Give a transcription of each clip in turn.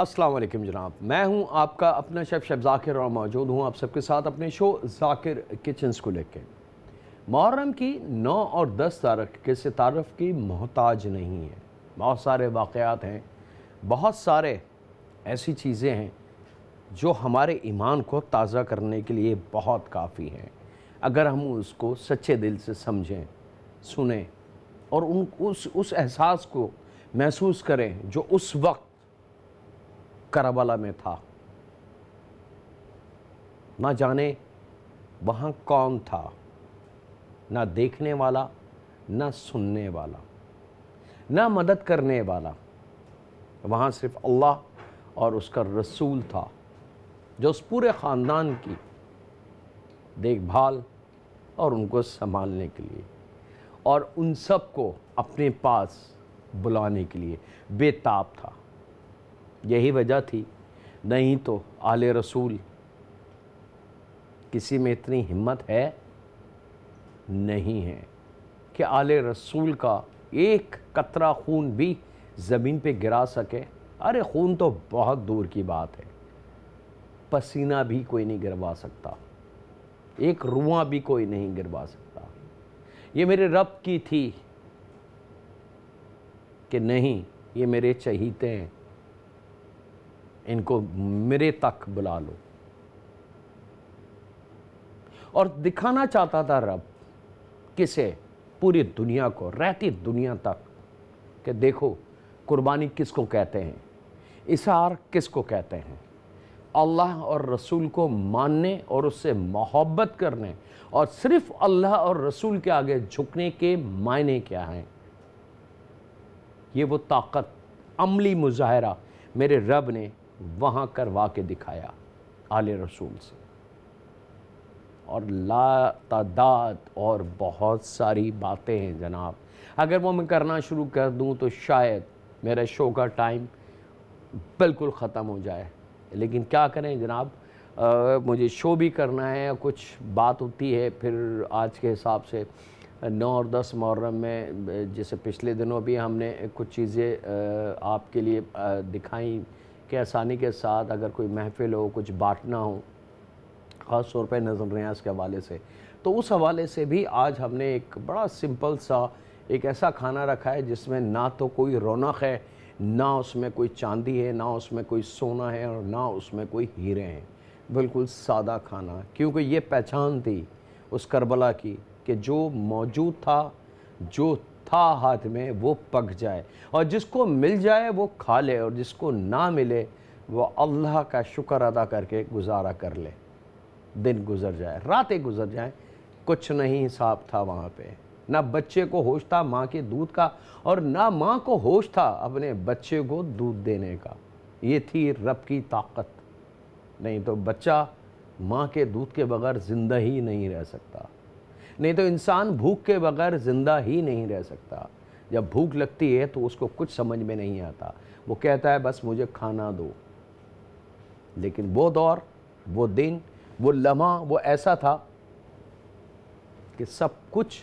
अस्सलाम वालेकुम जनाब, मैं हूं आपका अपना शेफ़ ज़ाकिर और मौजूद हूं आप सबके साथ अपने शो ज़ाकिर किचन्स को लेकर। मुहर्रम की 9 और 10 तारीख किसी तारीफ़ की मोहताज नहीं है। बहुत सारे वाक़यात हैं, बहुत सारे ऐसी चीज़ें हैं जो हमारे ईमान को ताज़ा करने के लिए बहुत काफ़ी हैं, अगर हम उसको सच्चे दिल से समझें, सुने और उस एहसास को महसूस करें जो उस वक्त करबला में था। ना जाने वहाँ कौन था, ना देखने वाला, ना सुनने वाला, ना मदद करने वाला। वहाँ सिर्फ अल्लाह और उसका रसूल था जो उस पूरे ख़ानदान की देखभाल और उनको संभालने के लिए और उन सब को अपने पास बुलाने के लिए बेताब था। यही वजह थी, नहीं तो आले रसूल किसी में इतनी हिम्मत है नहीं है कि आले रसूल का एक कतरा खून भी ज़मीन पे गिरा सके। अरे खून तो बहुत दूर की बात है, पसीना भी कोई नहीं गिरवा सकता, एक रुआं भी कोई नहीं गिरवा सकता। ये मेरे रब की थी कि नहीं, ये मेरे चहीते हैं, इनको मेरे तक बुला लो। और दिखाना चाहता था रब किसे, पूरी दुनिया को, रहती दुनिया तक, कि देखो कुर्बानी किसको कहते हैं, इसार किसको कहते हैं। अल्लाह और रसूल को मानने और उससे मोहब्बत करने और सिर्फ अल्लाह और रसूल के आगे झुकने के मायने क्या हैं। ये वो ताकत, अमली मुजाहरा मेरे रब ने वहाँ करवा के दिखाया आले रसूल से। और लातादाद और बहुत सारी बातें हैं जनाब, अगर वो मैं करना शुरू कर दूँ तो शायद मेरे शो का टाइम बिल्कुल ख़त्म हो जाए। लेकिन क्या करें जनाब, मुझे शो भी करना है, कुछ बात होती है फिर आज के हिसाब से 9 और 10 मुहर्रम में, जैसे पिछले दिनों भी हमने कुछ चीज़ें आपके लिए दिखाई कि आसानी के साथ अगर कोई महफ़िल हो, कुछ बांटना हो, ख़ास तौर पे नज़र रियाज़ के हवाले से, तो उस हवाले से भी आज हमने एक बड़ा सिंपल सा एक ऐसा खाना रखा है जिसमें ना तो कोई रौनक है, ना उसमें कोई चांदी है, ना उसमें कोई सोना है और ना उसमें कोई हीरे हैं। बिल्कुल सादा खाना, क्योंकि ये पहचान थी उस करबला की कि जो मौजूद था, जो था हाथ में, वो पक जाए और जिसको मिल जाए वो खा ले और जिसको ना मिले वो अल्लाह का शुक्र अदा करके गुजारा कर ले। दिन गुजर जाए, रातें गुजर जाएं, कुछ नहीं हिसाब था वहाँ पे। ना बच्चे को होश था माँ के दूध का और ना माँ को होश था अपने बच्चे को दूध देने का। ये थी रब की ताकत। नहीं तो बच्चा माँ के दूध के बगैर ज़िंदा ही नहीं रह सकता, नहीं तो इंसान भूख के बगैर ज़िंदा ही नहीं रह सकता। जब भूख लगती है तो उसको कुछ समझ में नहीं आता, वो कहता है बस मुझे खाना दो। लेकिन वो दौर, वो दिन, वो लम्हा, वो ऐसा था कि सब कुछ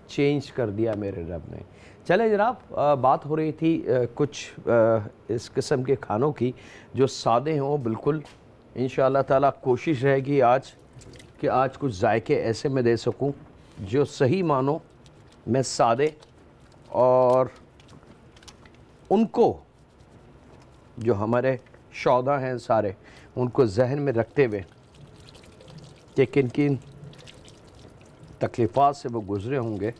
चेंज कर दिया मेरे रब ने। चले जनाब, बात हो रही थी कुछ इस किस्म के खानों की जो सादे हों बिल्कुल। इंशाअल्लाह ताला कोशिश रहेगी आज कि आज कुछ जायके ऐसे मैं दे सकूं जो सही मानो मैं सादे और उनको जो हमारे शौदा हैं सारे उनको जहन में रखते हुए कि किन किन तकलीफ़ात से वो गुज़रे होंगे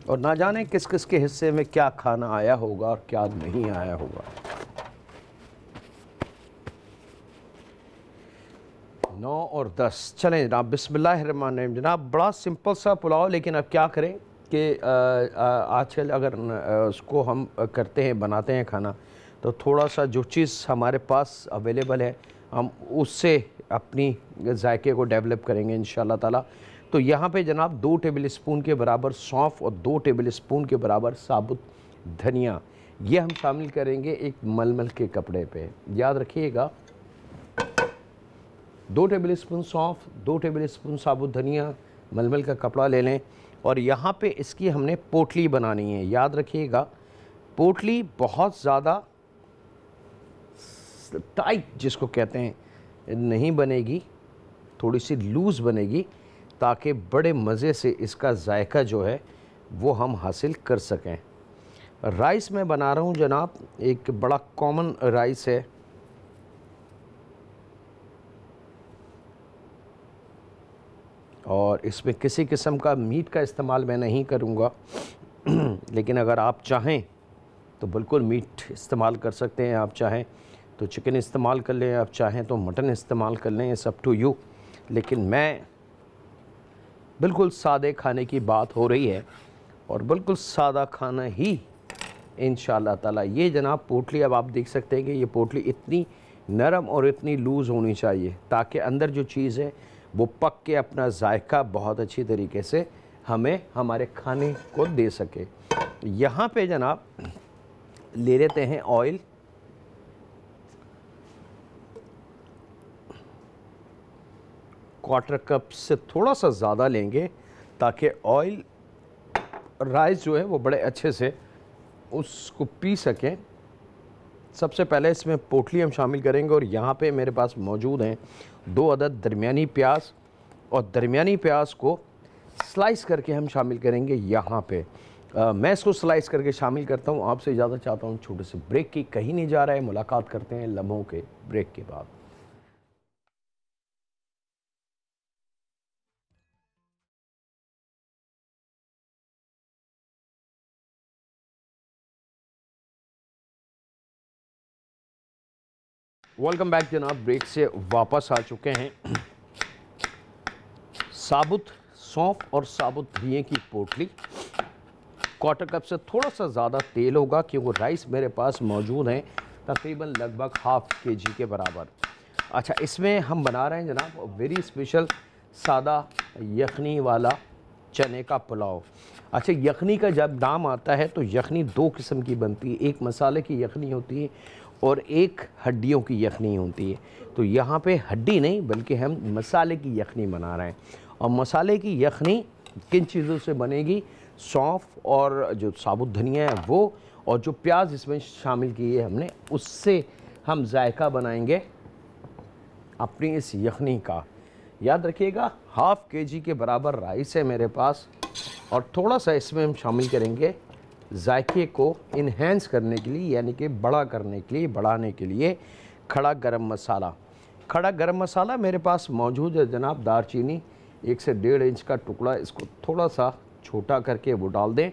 और ना जाने किस किस के हिस्से में क्या खाना आया होगा और क्या नहीं आया होगा। 9 और 10 चलें जनाब, बिस्मिल्लाहिर्रहमानिर्रहीम। जनाब बड़ा सिंपल सा पुलाव, लेकिन अब क्या करें कि आजकल अगर उसको हम करते हैं, बनाते हैं खाना, तो थोड़ा सा जो चीज़ हमारे पास अवेलेबल है हम उससे अपनी जायके को डेवलप करेंगे इंशाअल्लाह ताला। तो यहाँ पे जनाब 2 टेबल स्पून के बराबर सौंफ और 2 टेबल स्पून के बराबर साबुत धनिया, ये हम शामिल करेंगे एक मलमल के कपड़े पे। याद रखिएगा 2 टेबल स्पून सौंफ, 2 टेबल स्पून साबुत धनिया, मलमल का कपड़ा ले लें और यहाँ पे इसकी हमने पोटली बनानी है। याद रखिएगा पोटली बहुत ज़्यादा टाइट जिसको कहते हैं नहीं बनेगी, थोड़ी सी लूज़ बनेगी, ताकि बड़े मज़े से इसका जायका जो है वो हम हासिल कर सकें। राइस मैं बना रहा हूँ जनाब, एक बड़ा कॉमन राइस है, और इसमें किसी किस्म का मीट का इस्तेमाल मैं नहीं करूँगा लेकिन अगर आप चाहें तो बिल्कुल मीट इस्तेमाल कर सकते हैं, आप चाहें तो चिकन इस्तेमाल कर लें, आप चाहें तो मटन इस्तेमाल कर लें, इट्स अप टू यू। लेकिन मैं बिल्कुल सादे खाने की बात हो रही है और बिल्कुल सादा खाना ही इंशाअल्लाह ताला। ये जनाब पोटली, अब आप देख सकते हैं कि ये पोटली इतनी नरम और इतनी लूज़ होनी चाहिए ताकि अंदर जो चीज़ है वो पक के अपना जायका बहुत अच्छी तरीके से हमें हमारे खाने को दे सके। यहाँ पे जनाब ले लेते हैं ऑयल, क्वार्टर कप से थोड़ा सा ज़्यादा लेंगे ताकि ऑयल राइस जो है वो बड़े अच्छे से उसको पी सकें। सबसे पहले इसमें पोटली हम शामिल करेंगे और यहाँ पे मेरे पास मौजूद हैं 2 अदद दरमियानी प्याज, और दरमियानी प्याज को स्लाइस करके हम शामिल करेंगे यहाँ पे। मैं इसको स्लाइस करके शामिल करता हूँ। आपसे इजाज़त चाहता हूँ छोटे से ब्रेक की, कहीं नहीं जा रहा है, मुलाकात करते हैं लम्हों के ब्रेक के बाद। वेलकम बैक जनाब, ब्रेक से वापस आ चुके हैं। साबुत सौंफ और साबुत धनिए की पोटली, क्वार्टर कप से थोड़ा सा ज़्यादा तेल होगा क्योंकि राइस मेरे पास मौजूद हैं तकरीबन लगभग ½ kg के बराबर। अच्छा, इसमें हम बना रहे हैं जनाब वेरी स्पेशल सादा यखनी वाला चने का पुलाव। अच्छा, यखनी का जब नाम आता है तो यखनी 2 किस्म की बनती है, एक मसाले की यखनी होती है और एक हड्डियों की यखनी होती है। तो यहाँ पे हड्डी नहीं बल्कि हम मसाले की यखनी बना रहे हैं। और मसाले की यखनी किन चीज़ों से बनेगी? सौंफ और जो साबुत धनिया है वो, और जो प्याज इसमें शामिल की है हमने, उससे हम जायका बनाएंगे अपनी इस यखनी का। याद रखिएगा ½ kg के बराबर राइस है मेरे पास, और थोड़ा सा इसमें हम शामिल करेंगे जायके को इन्हेंस करने के लिए, यानी कि बड़ा करने के लिए, बढ़ाने के लिए खड़ा गरम मसाला। खड़ा गरम मसाला मेरे पास मौजूद है जनाब, दारचीनी 1 से 1.5 इंच का टुकड़ा, इसको थोड़ा सा छोटा करके वो डाल दें।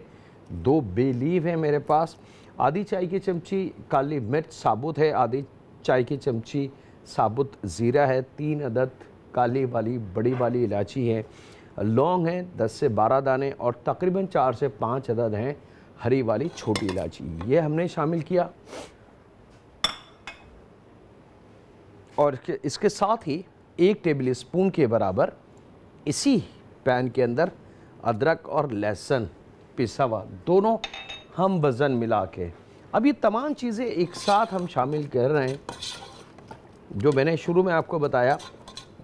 2 बे लीव है मेरे पास, आधी चाय की चमची काली मिर्च साबुत है, आधी चाय की चमची साबुत ज़ीरा है, 3 अदद काली वाली बड़ी वाली इलायची है, लौंग है 10 से 12 दाने, और तकरीबन 4 से 5 अदद हैं हरी वाली छोटी इलायची, ये हमने शामिल किया। और इसके साथ ही 1 टेबल स्पून के बराबर इसी पैन के अंदर अदरक और लहसुन पिसा हुआ, दोनों हम वज़न मिला के, अब ये तमाम चीज़ें एक साथ हम शामिल कर रहे हैं। जो मैंने शुरू में आपको बताया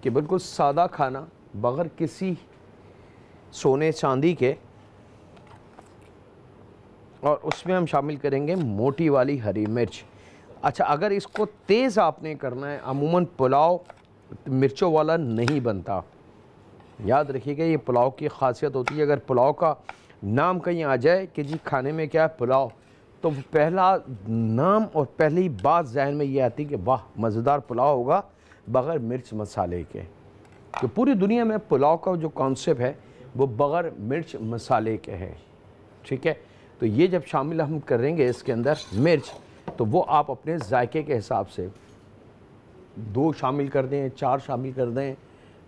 कि बिल्कुल सादा खाना बग़ैर किसी सोने चांदी के, और उसमें हम शामिल करेंगे मोटी वाली हरी मिर्च। अच्छा, अगर इसको तेज़ आपने करना है, अमूमन पुलाव मिर्चों वाला नहीं बनता, याद रखिएगा ये पुलाव की खासियत होती है। अगर पुलाव का नाम कहीं आ जाए कि जी खाने में क्या है पुलाव, तो पहला नाम और पहली बात जहन में ये आती है कि वाह मज़ेदार पुलाव होगा बग़ैर मिर्च मसाले के। तो पूरी दुनिया में पुलाव का जो कॉन्सेप्ट है वो बग़ैर मिर्च मसाले के है, ठीक है। तो ये जब शामिल हम करेंगे इसके अंदर मिर्च, तो वो आप अपने जायके के हिसाब से 2 शामिल कर दें, 4 शामिल कर दें,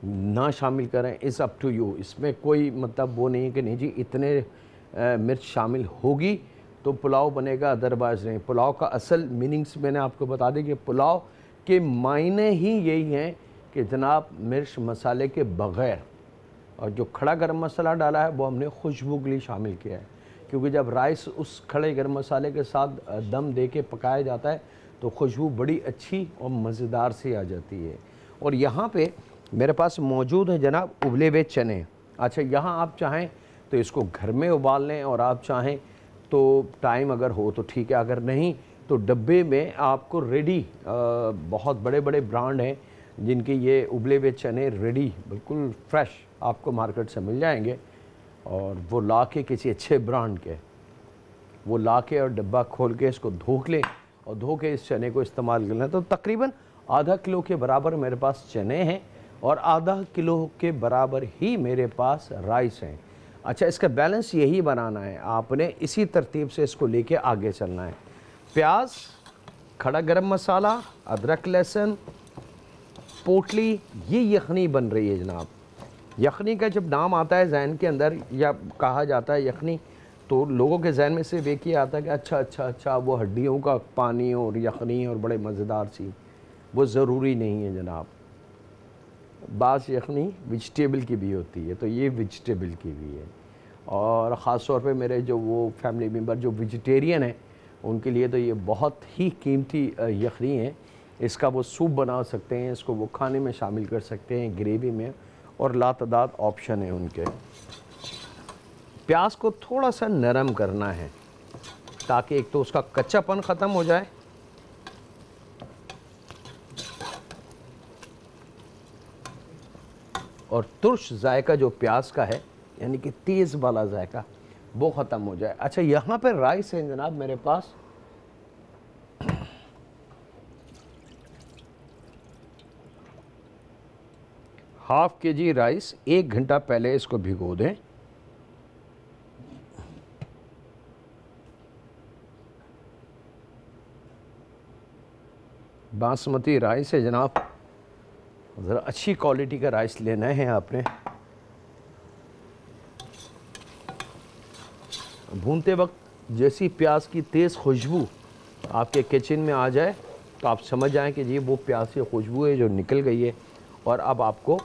ना शामिल करें, इज़ अप टू यू। इसमें कोई मतलब वो नहीं है कि नहीं जी इतने मिर्च शामिल होगी तो पुलाव बनेगा, अदरवाइज़ नहीं। पुलाव का असल मीनिंग्स मैंने आपको बता दी कि पुलाव के मायने ही यही हैं कि जनाब मिर्च मसाले के बग़ैर, और जो खड़ा गरम मसाला डाला है वो हमने खुशबू के लिए शामिल किया है, क्योंकि जब राइस उस खड़े गरम मसाले के साथ दम दे के पकाया जाता है तो खुशबू बड़ी अच्छी और मज़ेदार सी आ जाती है। और यहाँ पे मेरे पास मौजूद है जनाब उबले हुए चने। अच्छा, यहाँ आप चाहें तो इसको घर में उबाल लें, और आप चाहें तो टाइम अगर हो तो ठीक है, अगर नहीं तो डब्बे में आपको रेडी, बहुत बड़े बड़े ब्रांड हैं जिनके ये उबले हुए चने रेडी बिल्कुल फ्रेश आपको मार्केट से मिल जाएंगे, और वो ला के किसी अच्छे ब्रांड के वो ला के और डब्बा खोल के इसको धो लें और धो के इस चने को इस्तेमाल कर लें। तो तकरीबन आधा किलो के बराबर मेरे पास चने हैं और आधा किलो के बराबर ही मेरे पास राइस हैं। अच्छा, इसका बैलेंस यही बनाना है, आपने इसी तरतीब से इसको लेके आगे चलना है। प्याज, खड़ा गरम मसाला, अदरक, लहसुन, पोटली, ये यखनी बन रही है जनाब। यखनी का जब नाम आता है जहन के अंदर या कहा जाता है यखनी, तो लोगों के जहन में से एक ही आता है कि अच्छा वो हड्डियों का पानी और यखनी और बड़े मज़ेदार सी। वो ज़रूरी नहीं है जनाब। बास यखनी वेजिटेबल की भी होती है, तो ये वेजिटेबल की भी है। और ख़ास तौर पे मेरे जो वो फैमिली मेम्बर जो वेजिटेरियन हैं उनके लिए तो ये बहुत ही कीमती यखनी है। इसका वो सूप बना सकते हैं, इसको वो खाने में शामिल कर सकते हैं, ग्रेवी में, और लातदाद ऑप्शन है उनके। प्याज को थोड़ा सा नरम करना है ताकि एक तो उसका कच्चापन ख़त्म हो जाए, और तुर्श जायका जो प्याज का है यानी कि तेज़ वाला जायका वो ख़त्म हो जाए। अच्छा, यहाँ पे राइस है जनाब मेरे पास, ½ kg राइस। 1 घंटा पहले इसको भिगो दें। बासमती राइस है जनाब, ज़रा अच्छी क्वालिटी का राइस लेना है आपने। भूनते वक्त जैसी प्याज की तेज़ खुशबू आपके किचन में आ जाए तो आप समझ जाएं कि जी वो प्याज की खुशबू है जो निकल गई है, और अब आपको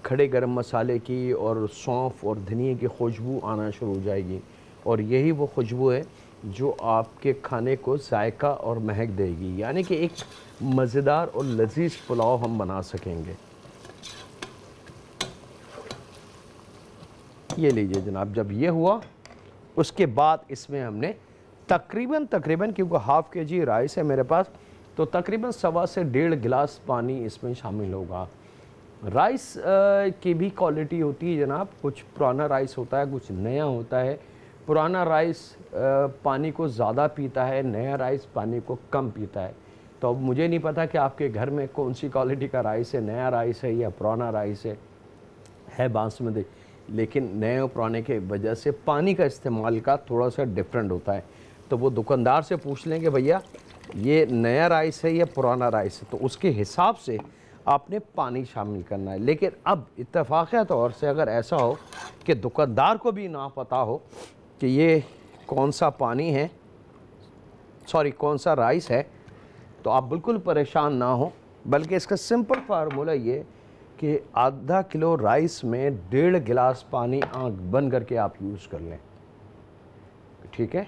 खड़े गरम मसाले की और सौंफ और धनिए की खुशबू आना शुरू हो जाएगी, और यही वो खुशबू है जो आपके खाने को जायका और महक देगी, यानी कि एक मज़ेदार और लजीज पुलाव हम बना सकेंगे। ये लीजिए जनाब, जब ये हुआ उसके बाद इसमें हमने तकरीबन क्योंकि ½ kg राइस है मेरे पास, तो तकरीबन 1.25 से 1.5 गिलास पानी इसमें शामिल होगा। राइस की भी क्वालिटी होती है जनाब, कुछ पुराना राइस होता है, कुछ नया होता है। पुराना राइस पानी को ज़्यादा पीता है, नया राइस पानी को कम पीता है। तो अब मुझे नहीं पता कि आपके घर में कौन सी क्वालिटी का राइस है, नया राइस है या पुराना राइस है बासमती, लेकिन नए और पुराने के वजह से पानी का इस्तेमाल का थोड़ा सा डिफरेंट होता है। तो वो दुकानदार से पूछ लें कि भैया ये नया राइस है या पुराना राइस है, तो उसके हिसाब से आपने पानी शामिल करना है। लेकिन अब इत्तेफाक़ी तौर से अगर ऐसा हो कि दुकानदार को भी ना पता हो कि ये कौन सा पानी है, कौन सा राइस है, तो आप बिल्कुल परेशान ना हो, बल्कि इसका सिंपल फार्मूला ये कि आधा किलो राइस में 1.5 गिलास पानी आँख बंद करके आप यूज़ कर लें, ठीक है।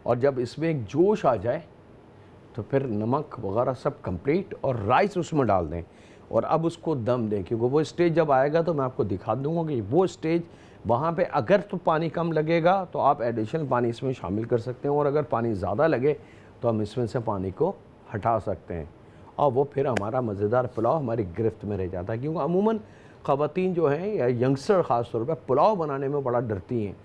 और जब इसमें एक जोश आ जाए तो फिर नमक वगैरह सब कंप्लीट और राइस उसमें डाल दें, और अब उसको दम दें, क्योंकि वो स्टेज जब आएगा तो मैं आपको दिखा दूंगा कि वो स्टेज वहाँ पे अगर तो पानी कम लगेगा तो आप एडिशनल पानी इसमें शामिल कर सकते हैं, और अगर पानी ज़्यादा लगे तो हम इसमें से पानी को हटा सकते हैं, और वो फिर हमारा मज़ेदार पुलाव हमारी गिरफ्त में रह जाता है। क्योंकि अमूमन ख़वातीन जो हैं या यंगस्टर ख़ास तौर पर पुलाव बनाने में बड़ा डरती हैं,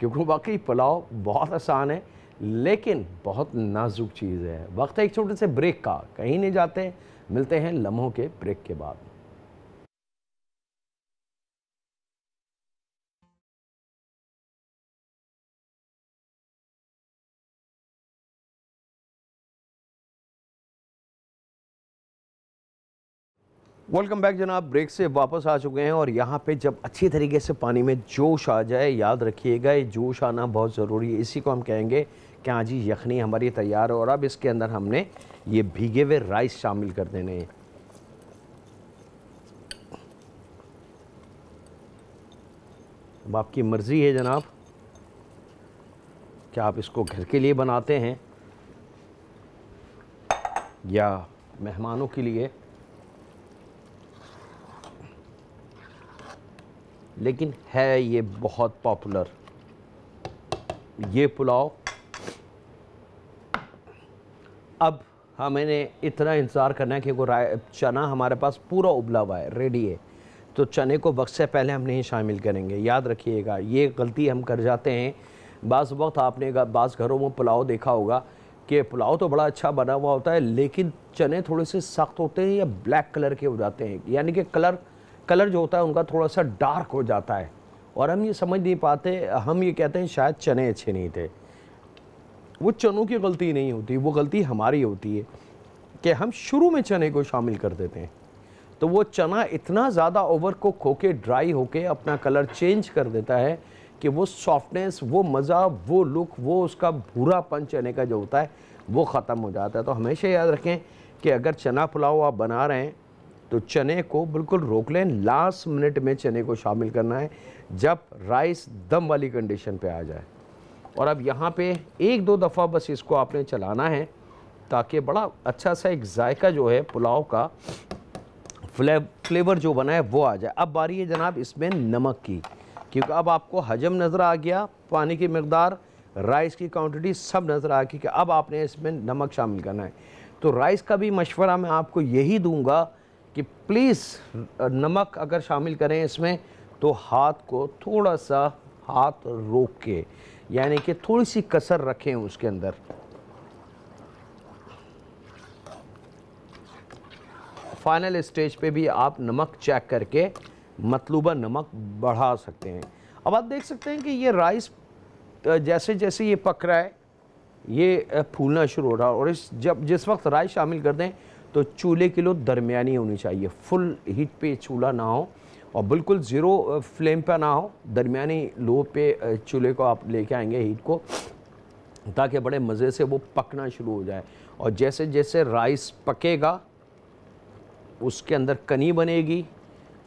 क्योंकि वाकई पुलाव बहुत आसान है लेकिन बहुत नाजुक चीज़ है। वक्त है एक छोटे से ब्रेक का, कहीं नहीं जाते, मिलते हैं लम्हों के ब्रेक के बाद। वेलकम बैक जनाब, ब्रेक से वापस आ चुके हैं, और यहाँ पे जब अच्छी तरीके से पानी में जोश आ जाए, याद रखिएगा ये जोश आना बहुत ज़रूरी है, इसी को हम कहेंगे कि हाँ जी यखनी हमारी तैयार है। और अब इसके अंदर हमने ये भीगे हुए राइस शामिल कर देने हैं। अब आपकी मर्ज़ी है जनाब कि आप इसको घर के लिए बनाते हैं या मेहमानों के लिए, लेकिन है ये बहुत पॉपुलर। ये पुलाव अब हमें इतना इंतज़ार करना है कि वो चना हमारे पास पूरा उबला हुआ है, रेडी है। तो चने को वक्त से पहले हम नहीं शामिल करेंगे। याद रखिएगा, ये गलती हम कर जाते हैं। बाज़ वक्त आपने बाज़ घरों में पुलाव देखा होगा कि पुलाव तो बड़ा अच्छा बना हुआ होता है, लेकिन चने थोड़े से सख्त होते हैं या ब्लैक कलर के हो जाते हैं, यानी कि कलर जो होता है उनका थोड़ा सा डार्क हो जाता है, और हम ये समझ नहीं पाते। हम ये कहते हैं शायद चने अच्छे नहीं थे। वो चनों की गलती नहीं होती, वो गलती हमारी होती है कि हम शुरू में चने को शामिल कर देते हैं, तो वो चना इतना ज़्यादा ओवर कुक होके ड्राई होके अपना कलर चेंज कर देता है कि वो सॉफ्टनेस, वो मज़ा, वो लुक, वो उसका भूरापन चने का जो होता है वो ख़त्म हो जाता है। तो हमेशा याद रखें कि अगर चना पुलाव आप बना रहे हैं तो चने को बिल्कुल रोक लें। लास्ट मिनट में चने को शामिल करना है जब राइस दम वाली कंडीशन पे आ जाए। और अब यहाँ पे एक दो दफ़ा बस इसको आपने चलाना है ताकि बड़ा अच्छा सा एक जायका जो है पुलाव का फ्लेवर जो बना है वो आ जाए। अब बारी है जनाब इसमें नमक की, क्योंकि अब आपको हजम नज़र आ गया, पानी की मकदार, राइस की क्वांटिटी सब नज़र आ गई कि अब आपने इसमें नमक शामिल करना है। तो राइस का भी मशवरा मैं आपको यही दूंगा कि प्लीज़ नमक अगर शामिल करें इसमें तो हाथ को थोड़ा सा हाथ रोक के, यानी कि थोड़ी सी कसर रखें उसके अंदर। फाइनल स्टेज पे भी आप नमक चेक करके मतलूबा नमक बढ़ा सकते हैं। अब आप देख सकते हैं कि ये राइस जैसे जैसे ये पक रहा है ये फूलना शुरू हो रहा है, और जिस वक्त राइस शामिल कर दें तो चूल्हे की लो दरमियानी होनी चाहिए, फुल हीट पे चूल्हा ना हो और बिल्कुल ज़ीरो फ्लेम पे ना हो, दरमियानी लो पे चूल्हे को आप लेके आएंगे हीट को, ताकि बड़े मज़े से वो पकना शुरू हो जाए। और जैसे जैसे राइस पकेगा उसके अंदर कनी बनेगी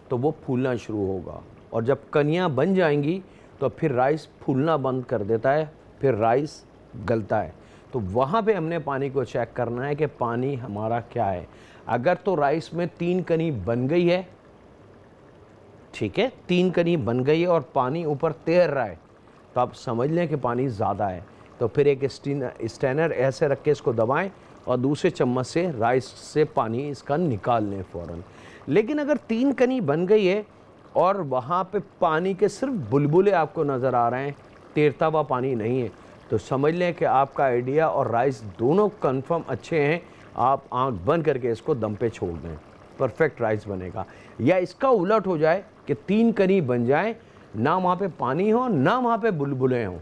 तो वो फूलना शुरू होगा, और जब कनियाँ बन जाएंगी तो फिर राइस फूलना बंद कर देता है, फिर राइस गलता है। तो वहाँ पे हमने पानी को चेक करना है कि पानी हमारा क्या है। अगर तो राइस में 3 कनी बन गई है, ठीक है, 3 कनी बन गई है और पानी ऊपर तैर रहा है, तो आप समझ लें कि पानी ज़्यादा है। तो फिर एक स्टेनर ऐसे रख के इसको दबाएं और दूसरे चम्मच से राइस से पानी इसका निकाल लें फ़ौरन। लेकिन अगर 3 कनी बन गई है और वहाँ पे पानी के सिर्फ बुलबुले आपको नज़र आ रहे हैं, तैरता हुआ पानी नहीं है, तो समझ लें कि आपका आइडिया और राइस दोनों कंफर्म अच्छे हैं। आप आंख बंद करके इसको दम पे छोड़ दें, परफेक्ट राइस बनेगा। या इसका उलट हो जाए कि 3 कनी बन जाए, ना वहाँ पे पानी हो ना वहाँ पे बुलबुले हों,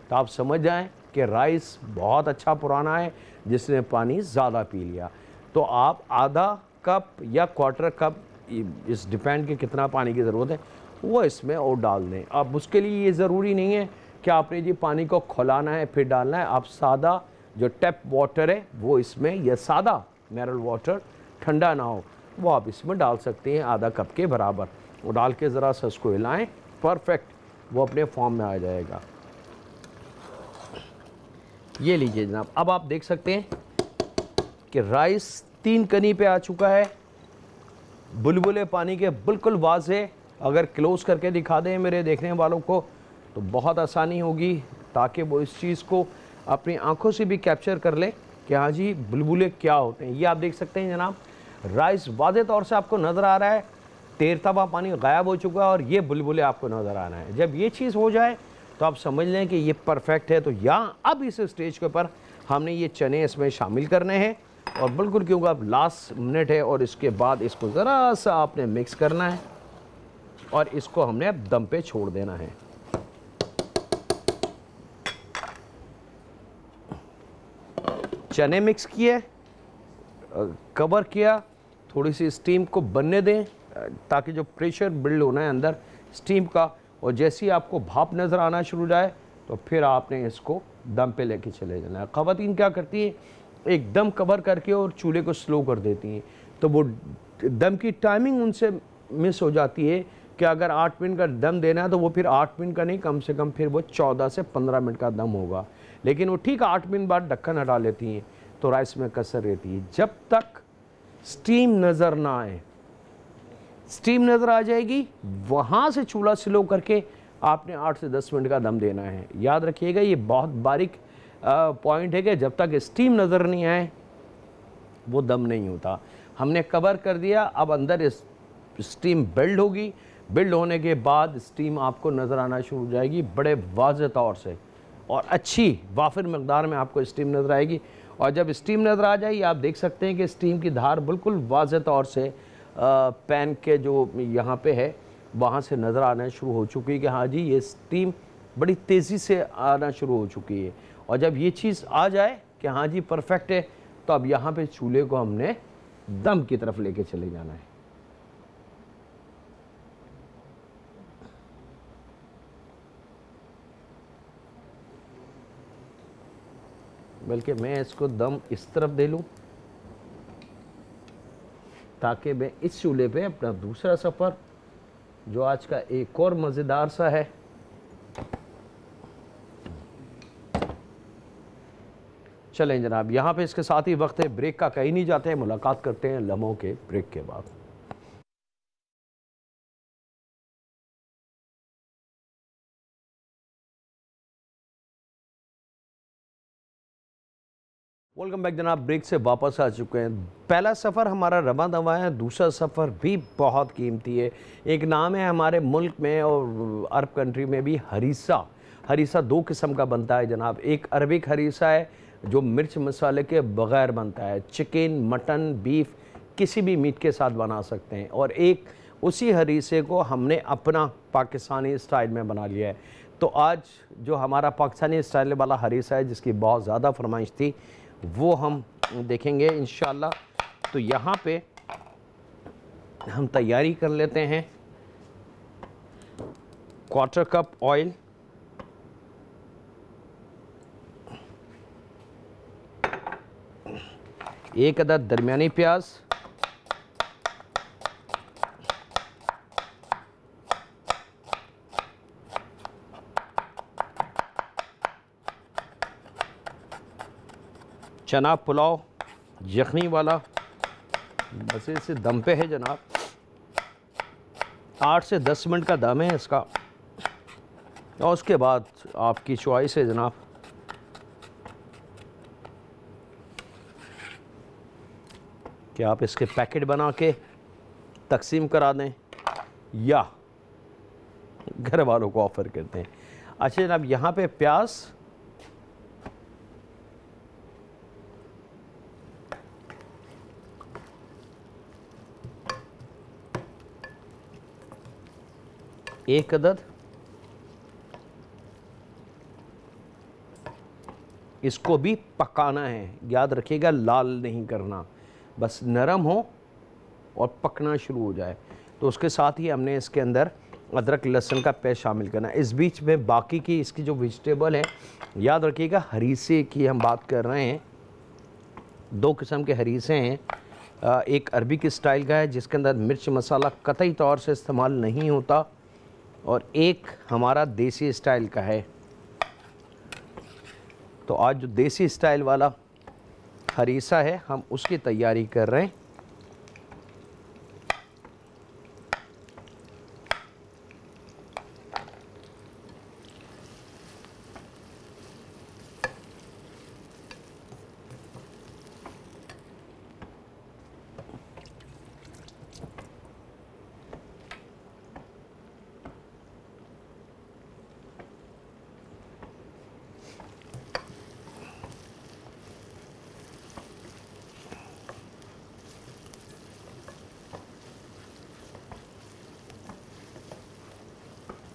तो आप समझ जाएं कि राइस बहुत अच्छा पुराना है जिसने पानी ज़्यादा पी लिया। तो आप आधा कप या क्वार्टर कप, इस डिपेंड कि कितना पानी की ज़रूरत है, वो इसमें और डाल दें। अब उसके लिए ये ज़रूरी नहीं है कि आपने जी पानी को खौलाना है फिर डालना है। आप सादा जो टैप वाटर है वो इसमें, या सादा मिनरल वाटर ठंडा ना हो वो आप इसमें डाल सकते हैं आधा कप के बराबर। वो डाल के ज़रा सा उसको हिलाएँ, परफेक्ट वो अपने फॉर्म में आ जाएगा। ये लीजिए जनाब, अब आप देख सकते हैं कि राइस 3 कनी पे आ चुका है, बुलबुले पानी के बिल्कुल वाज़े। अगर क्लोज करके दिखा दें मेरे देखने वालों को तो बहुत आसानी होगी, ताकि वो इस चीज़ को अपनी आंखों से भी कैप्चर कर ले कि हाँ जी बुलबुले क्या होते हैं। ये आप देख सकते हैं जनाब, राइस वाज़े तौर से आपको नज़र आ रहा है, तैरता हुआ पानी गायब हो चुका है और ये बुलबुले आपको नज़र आ रहा है। जब ये चीज़ हो जाए तो आप समझ लें कि ये परफेक्ट है। तो यहाँ अब इस स्टेज के ऊपर हमने ये चने इसमें शामिल करने हैं, और बिल्कुल क्योंकि अब लास्ट मिनट है, और इसके बाद इसको ज़रा सा आपने मिक्स करना है और इसको हमने अब दम पे छोड़ देना है। चने मिक्स किए, कवर किया, थोड़ी सी स्टीम को बनने दें ताकि जो प्रेशर बिल्ड होना है अंदर स्टीम का, और जैसे ही आपको भाप नज़र आना शुरू हो जाए तो फिर आपने इसको दम पे लेके चले जाना है। ख़वातीन क्या करती हैं, एकदम कवर करके और चूल्हे को स्लो कर देती हैं, तो वो दम की टाइमिंग उनसे मिस हो जाती है कि अगर 8 मिनट का दम देना है तो वो फिर 8 मिनट का नहीं, कम से कम फिर वो 14 से 15 मिनट का दम होगा। लेकिन वो ठीक 8 मिनट बाद ढक्कन हटा लेती हैं तो राइस में कसर रहती है। जब तक स्टीम नज़र ना आए, स्टीम नज़र आ जाएगी वहाँ से चूल्हा स्लो करके आपने 8 से 10 मिनट का दम देना है। याद रखिएगा ये बहुत बारीक पॉइंट है कि जब तक स्टीम नज़र नहीं आए वो दम नहीं होता। हमने कवर कर दिया, अब अंदर स्टीम बिल्ड होगी, बिल्ड होने के बाद स्टीम आपको नज़र आना शुरू हो जाएगी बड़े वाज़ेह तौर से, और अच्छी वाफिर मकदार में आपको स्टीम नज़र आएगी। और जब स्टीम नज़र आ जाएगी आप देख सकते हैं कि स्टीम की धार बिल्कुल वाज़ेह तौर से पैन के जो यहाँ पे है वहाँ से नज़र आना शुरू हो चुकी है कि हाँ जी ये स्टीम बड़ी तेज़ी से आना शुरू हो चुकी है। और जब ये चीज़ आ जाए कि हाँ जी परफेक्ट है, तो अब यहाँ पे चूल्हे को हमने दम की तरफ लेके चले जाना है। बल्कि मैं इसको दम इस तरफ दे लूँ ताकि मैं इस चूल्हे पे अपना दूसरा सफ़र जो आज का एक और मज़ेदार सा है चलें जनाब। यहाँ पे इसके साथ ही वक्त है ब्रेक का, कहीं नहीं जाते हैं, मुलाकात करते हैं लम्हों के ब्रेक के बाद। वेलकम बैक जनाब, ब्रेक से वापस आ चुके हैं। पहला सफ़र हमारा रवा दवा है, दूसरा सफ़र भी बहुत कीमती है। एक नाम है हमारे मुल्क में और अरब कंट्री में भी हरीसा। हरीसा दो किस्म का बनता है जनाब, एक अरबिक हरीसा है जो मिर्च मसाले के बग़ैर बनता है, चिकन मटन बीफ किसी भी मीट के साथ बना सकते हैं, और एक उसी हरीसे को हमने अपना पाकिस्तानी स्टाइल में बना लिया है। तो आज जो हमारा पाकिस्तानी स्टाइल वाला हरीसा है जिसकी बहुत ज़्यादा फरमाइश थी वो हम देखेंगे इंशाल्लाह। तो यहाँ पे हम तैयारी कर लेते हैं। 1/4 कप ऑयल, एक अदद दरमियानी प्याज, चना पुलाव यखनी वाला, बस इसे दम पे है जनाब, 8 से 10 मिनट का दम है इसका। और उसके बाद आपकी चॉइस है जनाब, कि आप इसके पैकेट बना के तकसीम करा दें या घर वालों को ऑफ़र करते हैं। अच्छा जनाब, यहाँ पे प्याज एक अदद, इसको भी पकाना है, याद रखिएगा लाल नहीं करना, बस नरम हो और पकना शुरू हो जाए। तो उसके साथ ही हमने इसके अंदर अदरक लहसुन का पेस्ट शामिल करना है। इस बीच में बाकी की इसकी जो वेजिटेबल है, याद रखिएगा हरीसे की हम बात कर रहे हैं। दो किस्म के हरीसे हैं, एक अरबिक स्टाइल का है जिसके अंदर मिर्च मसाला कतई तौर से इस्तेमाल नहीं होता, और एक हमारा देसी स्टाइल का है। तो आज जो देसी स्टाइल वाला हरीसा है हम उसकी तैयारी कर रहे हैं।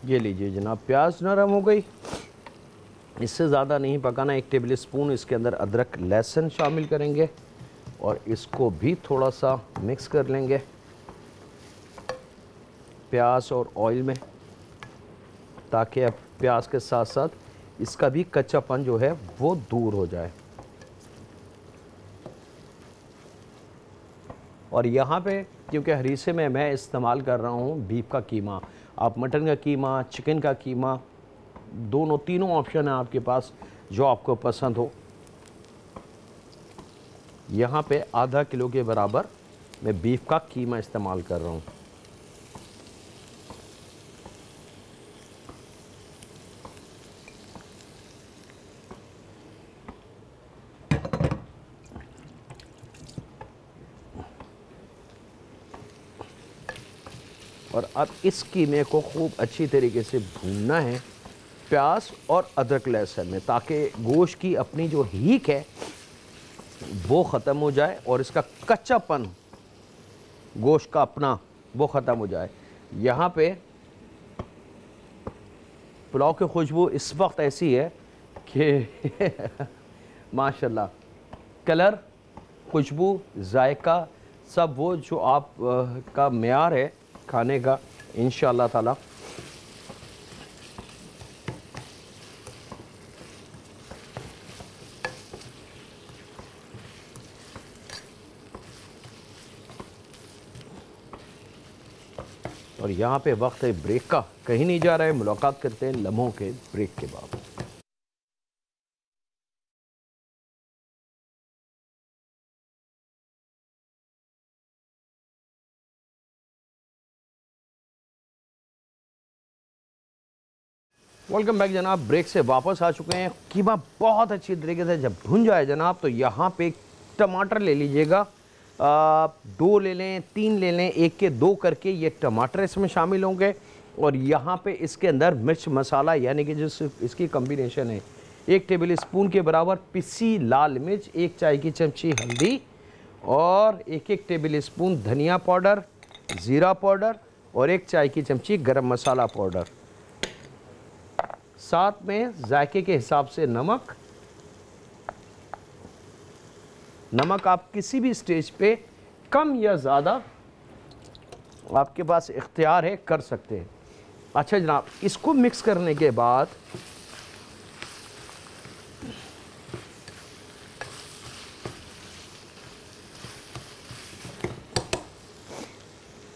ये लीजिए जनाब, प्याज नरम हो गई, इससे ज़्यादा नहीं पकाना। 1 टेबल स्पून इसके अंदर अदरक लहसुन शामिल करेंगे और इसको भी थोड़ा सा मिक्स कर लेंगे प्याज और ऑयल में, ताकि अब प्याज के साथ साथ इसका भी कच्चापन जो है वो दूर हो जाए। और यहाँ पे क्योंकि हरीसे में मैं इस्तेमाल कर रहा हूँ बीफ का कीमा, आप मटन का कीमा, चिकन का कीमा, दोनों तीनों ऑप्शन है आपके पास, जो आपको पसंद हो। यहाँ पे आधा किलो के बराबर मैं बीफ का कीमा इस्तेमाल कर रहा हूँ। और अब इस कीमे को खूब अच्छी तरीके से भूनना है प्याज और अदरक लहसुन में, ताकि गोश्त की अपनी जो हीक है वो ख़त्म हो जाए और इसका कच्चापन गोश्त का अपना वो ख़त्म हो जाए। यहाँ पे पुलाव की खुशबू इस वक्त ऐसी है कि माशाल्लाह, कलर, खुशबू, जायका सब वो जो आप का मेयार है खाने का इंशाअल्लाह ताला। और यहाँ पे वक्त है ब्रेक का, कहीं नहीं जा रहा है, मुलाकात करते हैं लम्हों के ब्रेक के बाद। वेलकम बैक जनाब, ब्रेक से वापस आ चुके हैं। कीमा बहुत अच्छी तरीके से जब भुन जाए जनाब, तो यहाँ पे टमाटर ले लीजिएगा, 2 ले लें, 3 ले लें, 1 के 2 करके ये टमाटर इसमें शामिल होंगे। और यहाँ पे इसके अंदर मिर्च मसाला यानी कि जिस इसकी कम्बिनेशन है, 1 टेबल स्पून के बराबर पिसी लाल मिर्च, 1 चाय की चमची हल्दी और 1 टेबल स्पून धनिया पाउडर, ज़ीरा पाउडर और 1 चाय की चमची गरम मसाला पाउडर, साथ में जायके के हिसाब से नमक। नमक आप किसी भी स्टेज पे कम या ज़्यादा आपके पास इख्तियार है, कर सकते हैं। अच्छा जनाब, इसको मिक्स करने के बाद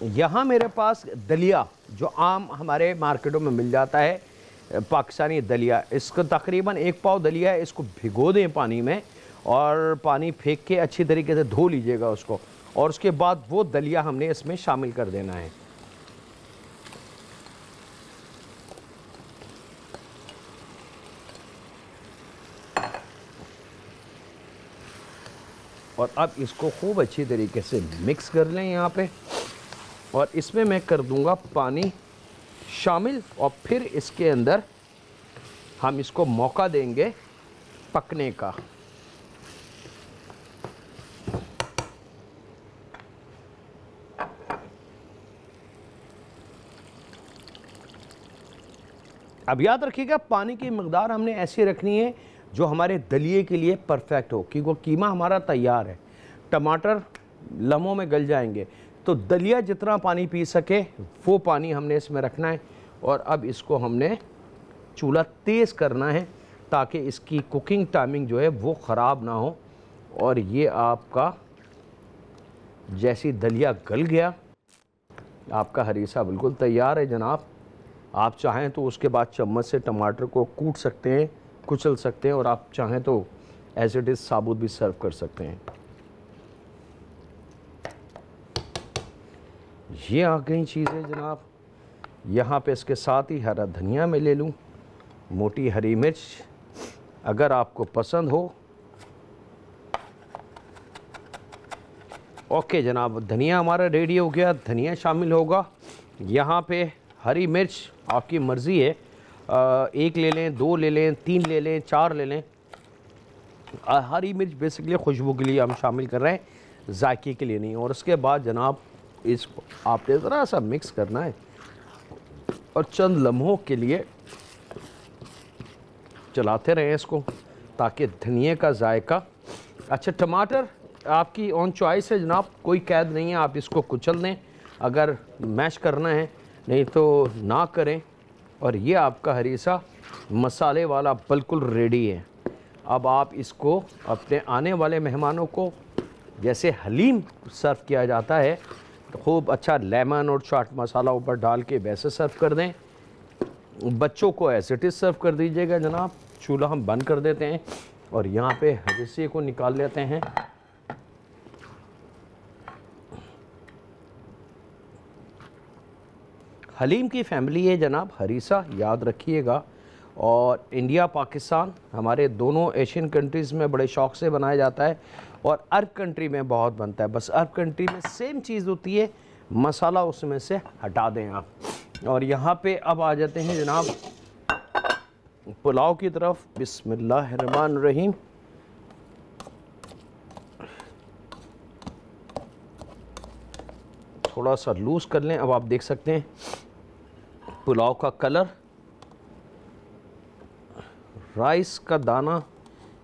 यहाँ मेरे पास दलिया जो आम हमारे मार्केटों में मिल जाता है, पाकिस्तानी दलिया, इसको तकरीबन 1 पाव दलिया है, इसको भिगो दें पानी में और पानी फेंक के अच्छी तरीके से धो लीजिएगा उसको, और उसके बाद वो दलिया हमने इसमें शामिल कर देना है। और अब इसको खूब अच्छी तरीके से मिक्स कर लें यहाँ पे, और इसमें मैं कर दूंगा पानी शामिल, और फिर इसके अंदर हम इसको मौका देंगे पकने का। अब याद रखिएगा, पानी की मकदार हमने ऐसी रखनी है जो हमारे दलिए के लिए परफेक्ट हो, क्योंकि वो कीमा हमारा तैयार है, टमाटर लम्हों में गल जाएंगे, तो दलिया जितना पानी पी सके वो पानी हमने इसमें रखना है। और अब इसको हमने चूल्हा तेज़ करना है ताकि इसकी कुकिंग टाइमिंग जो है वो ख़राब ना हो। और ये आपका जैसी दलिया गल गया, आपका हरीसा बिल्कुल तैयार है जनाब। आप चाहें तो उसके बाद चम्मच से टमाटर को कूट सकते हैं, कुचल सकते हैं, और आप चाहें तो एज इट इज़ साबुत भी सर्व कर सकते हैं। ये आ गई चीज़ें जनाब। यहाँ पे इसके साथ ही हरा धनिया मैं ले लूँ, मोटी हरी मिर्च अगर आपको पसंद हो। ओके जनाब, धनिया हमारा रेडी हो गया, धनिया शामिल होगा। यहाँ पे हरी मिर्च आपकी मर्ज़ी है, 1 ले लें, 2 ले लें, 3 ले लें, 4 ले लें। हरी मिर्च बेसिकली खुशबू के लिए हम शामिल कर रहे हैं, जायके के लिए नहीं। और उसके बाद जनाब इसको आपने ज़रा सा मिक्स करना है और चंद लम्हों के लिए चलाते रहें इसको, ताकि धनिए का जायका। अच्छा, टमाटर आपकी ऑन चॉइस है जनाब, कोई कैद नहीं है, आप इसको कुचल दें अगर मैश करना है, नहीं तो ना करें। और ये आपका हरीसा मसाले वाला बिल्कुल रेडी है। अब आप इसको अपने आने वाले मेहमानों को जैसे हलीम सर्व किया जाता है, तो खूब अच्छा लेमन और चाट मसाला ऊपर डाल के वैसे सर्व कर दें। बच्चों को ऐसे इट इज़ सर्व कर दीजिएगा जनाब। चूल्हा हम बंद कर देते हैं और यहाँ पे हरीसे को निकाल लेते हैं। हलीम की फैमिली है जनाब हरीसा, याद रखिएगा। और इंडिया पाकिस्तान हमारे दोनों एशियन कंट्रीज़ में बड़े शौक़ से बनाया जाता है, और अरब कंट्री में बहुत बनता है। बस अरब कंट्री में सेम चीज़ होती है, मसाला उसमें से हटा दें आप। और यहाँ पे अब आ जाते हैं जनाब पुलाव की तरफ। बिस्मिल्लाहिर्रहमानिर्रहीम। थोड़ा सा लूज़ कर लें। अब आप देख सकते हैं पुलाव का कलर, राइस का दाना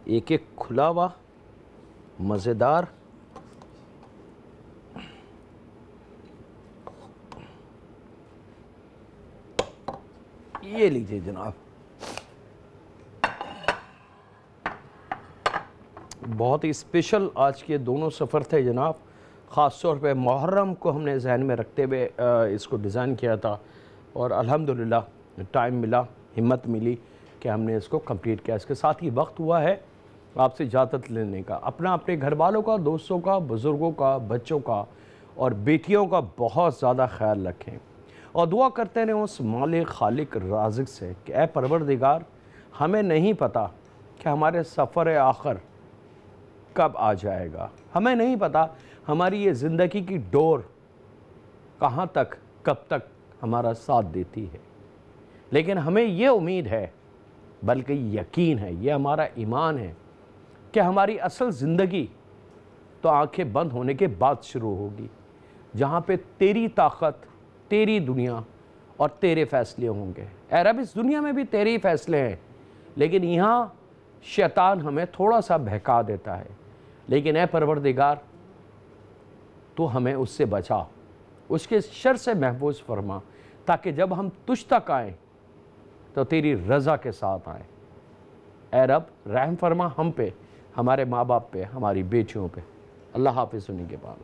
एक एक खुला हुआ, मज़ेदार। ये लीजिए जनाब, बहुत ही स्पेशल आज के दोनों सफ़र थे जनाब। ख़ास तौर पे मुहर्रम को हमने जहन में रखते हुए इसको डिज़ाइन किया था और अल्हम्दुलिल्लाह टाइम मिला, हिम्मत मिली कि हमने इसको कंप्लीट किया। इसके साथ ही वक्त हुआ है आपसे इजाज़त लेने का। अपने घर वालों का, दोस्तों का, बुज़ुर्गों का, बच्चों का और बेटियों का बहुत ज़्यादा ख्याल रखें और दुआ करते रहें उस मालिक खालिक राज़िक से कि ऐ परवरदिगार, हमें नहीं पता कि हमारे सफ़र आखिर कब आ जाएगा, हमें नहीं पता हमारी ये ज़िंदगी की डोर कहाँ तक कब तक हमारा साथ देती है, लेकिन हमें ये उम्मीद है, बल्कि यकीन है, ये हमारा ईमान है कि हमारी असल ज़िंदगी तो आंखें बंद होने के बाद शुरू होगी, जहाँ पे तेरी ताकत, तेरी दुनिया और तेरे फ़ैसले होंगे। ऐ रब, इस दुनिया में भी तेरे ही फ़ैसले हैं, लेकिन यहाँ शैतान हमें थोड़ा सा बहका देता है। लेकिन ऐ परवरदिगार, तो हमें उससे बचा, उसके शर से महफूज फरमा, ताकि जब हम तुझ तक आएँ तो तेरी रज़ा के साथ आएँ। ऐ रब, रहम फरमा हम पे, हमारे माँ बाप पे, हमारी बेटियों पे। अल्लाह हाफ़िज़। सुनी के बाद।